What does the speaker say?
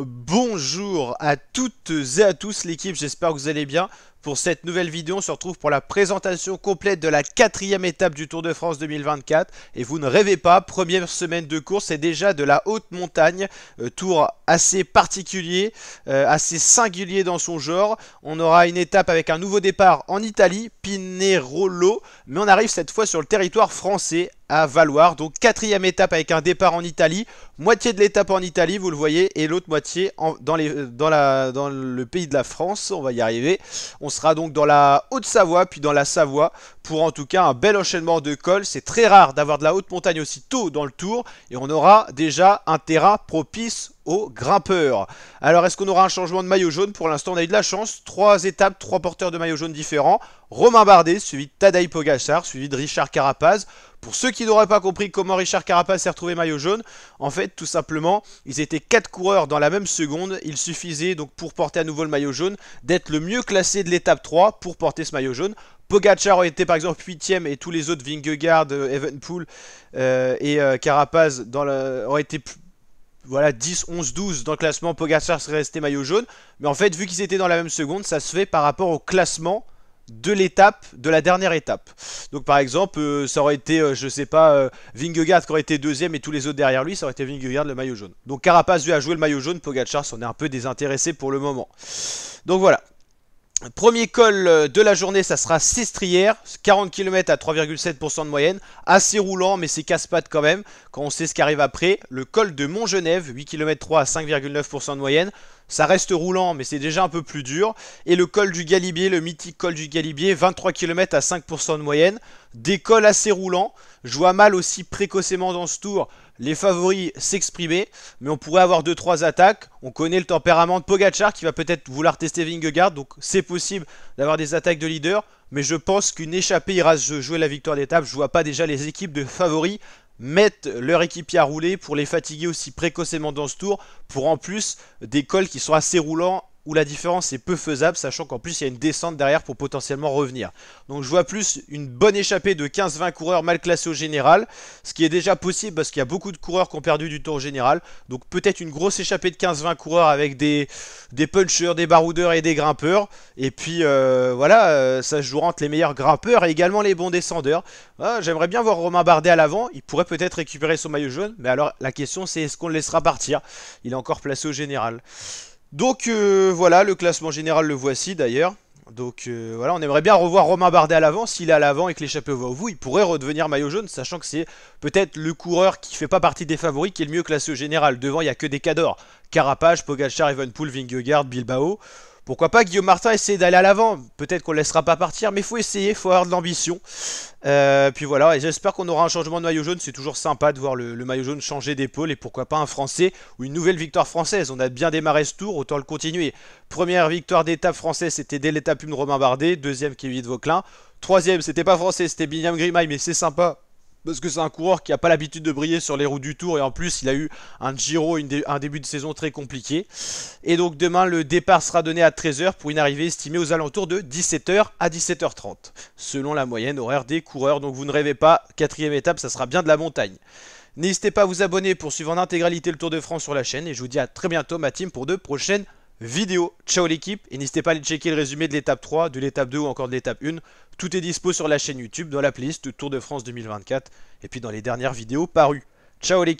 Bonjour à toutes et à tous l'équipe, j'espère que vous allez bien. Pour cette nouvelle vidéo, on se retrouve pour la présentation complète de la 4e étape du Tour de France 2024. Et vous ne rêvez pas, première semaine de course, c'est déjà de la haute montagne. Tour assez particulier, assez singulier dans son genre. On aura une étape avec un nouveau départ en Italie, Pinerolo. Mais on arrive cette fois sur le territoire français, à Valloire. Donc 4e étape avec un départ en Italie. Moitié de l'étape en Italie, vous le voyez, et l'autre moitié dans le pays de la France. On va y arriver. On sera donc dans la Haute-Savoie, puis dans la Savoie, pour en tout cas un bel enchaînement de cols. C'est très rare d'avoir de la haute montagne aussi tôt dans le tour, et on aura déjà un terrain propice aux grimpeurs. Alors, est-ce qu'on aura un changement de maillot jaune? Pour l'instant, on a eu de la chance. 3 étapes, 3 porteurs de maillot jaune différents. Romain Bardet, suivi de Tadej Pogačar, suivi de Richard Carapaz. Pour ceux qui n'auraient pas compris comment Richard Carapaz s'est retrouvé maillot jaune, en fait, tout simplement, ils étaient 4 coureurs dans la même seconde. Il suffisait donc pour porter à nouveau le maillot jaune d'être le mieux classé de l'étape 3 pour porter ce maillot jaune. Pogačar aurait été par exemple 8ème et tous les autres, Vingegaard, Evenepoel et Carapaz, auraient été voilà, 10, 11, 12 dans le classement. Pogačar serait resté maillot jaune. Mais en fait, vu qu'ils étaient dans la même seconde, ça se fait par rapport au classement de l'étape, de la dernière étape. Donc par exemple, ça aurait été, je sais pas, Vingegaard qui aurait été 2ème et tous les autres derrière lui, ça aurait été Vingegaard le maillot jaune. Donc Carapaz lui a joué le maillot jaune, Pogačar s'en est un peu désintéressé pour le moment. Donc voilà. Premier col de la journée, ça sera Sestrières, 40 km à 3,7% de moyenne, assez roulant mais c'est casse-pattes quand même, quand on sait ce qui arrive après. Le col de Montgenèvre, 8 km 3 à 5,9% de moyenne, ça reste roulant mais c'est déjà un peu plus dur. Et le col du Galibier, le mythique col du Galibier, 23 km à 5% de moyenne, des cols assez roulants. Je vois mal aussi précocement dans ce tour les favoris s'exprimer, mais on pourrait avoir 2-3 attaques. On connaît le tempérament de Pogačar qui va peut-être vouloir tester Vingegaard, donc c'est possible d'avoir des attaques de leader, mais je pense qu'une échappée ira jouer la victoire d'étape. Je vois pas déjà les équipes de favoris mettre leur équipier à rouler pour les fatiguer aussi précocement dans ce tour, pour en plus des cols qui sont assez roulants, où la différence est peu faisable, sachant qu'en plus il y a une descente derrière pour potentiellement revenir. Donc je vois plus une bonne échappée de 15-20 coureurs mal classés au général, ce qui est déjà possible parce qu'il y a beaucoup de coureurs qui ont perdu du temps au général. Donc peut-être une grosse échappée de 15-20 coureurs avec des punchers, des baroudeurs et des grimpeurs. Et puis voilà, ça se jouera entre les meilleurs grimpeurs et également les bons descendeurs. J'aimerais bien voir Romain Bardet à l'avant, il pourrait peut-être récupérer son maillot jaune, mais alors la question c'est est-ce qu'on le laissera partir? Il est encore placé au général. Donc voilà, le classement général le voici d'ailleurs. Donc voilà, on aimerait bien revoir Romain Bardet à l'avant. S'il est à l'avant et que l'échappée va au bout, il pourrait redevenir maillot jaune, sachant que c'est peut-être le coureur qui fait pas partie des favoris qui est le mieux classé au général. Devant, il n'y a que des cadors. Carapaz, Pogačar, Evenepoel, Vingegaard, Bilbao. Pourquoi pas Guillaume Martin essayer d'aller à l'avant? Peut-être qu'on ne laissera pas partir, mais il faut essayer, il faut avoir de l'ambition. Puis voilà, et j'espère qu'on aura un changement de maillot jaune. C'est toujours sympa de voir le maillot jaune changer d'épaule. Et pourquoi pas un Français ou une nouvelle victoire française. On a bien démarré ce tour, autant le continuer. Première victoire d'étape française, c'était dès l'étape 1 de Romain Bardet. Deuxième, Kevin Vauquelin. Troisième, c'était pas français, c'était Biniam Girmay, mais c'est sympa. Parce que c'est un coureur qui n'a pas l'habitude de briller sur les routes du Tour. Et en plus, il a eu un Giro, un début de saison très compliqué. Et donc demain, le départ sera donné à 13 h pour une arrivée estimée aux alentours de 17 h à 17 h 30. Selon la moyenne horaire des coureurs. Donc vous ne rêvez pas, 4e étape, ça sera bien de la montagne. N'hésitez pas à vous abonner pour suivre en intégralité le Tour de France sur la chaîne. Et je vous dis à très bientôt ma team pour de prochaines vidéo. Ciao l'équipe, et n'hésitez pas à aller checker le résumé de l'étape 3, de l'étape 2 ou encore de l'étape 1. Tout est dispo sur la chaîne YouTube, dans la playlist Tour de France 2024 et puis dans les dernières vidéos parues. Ciao l'équipe.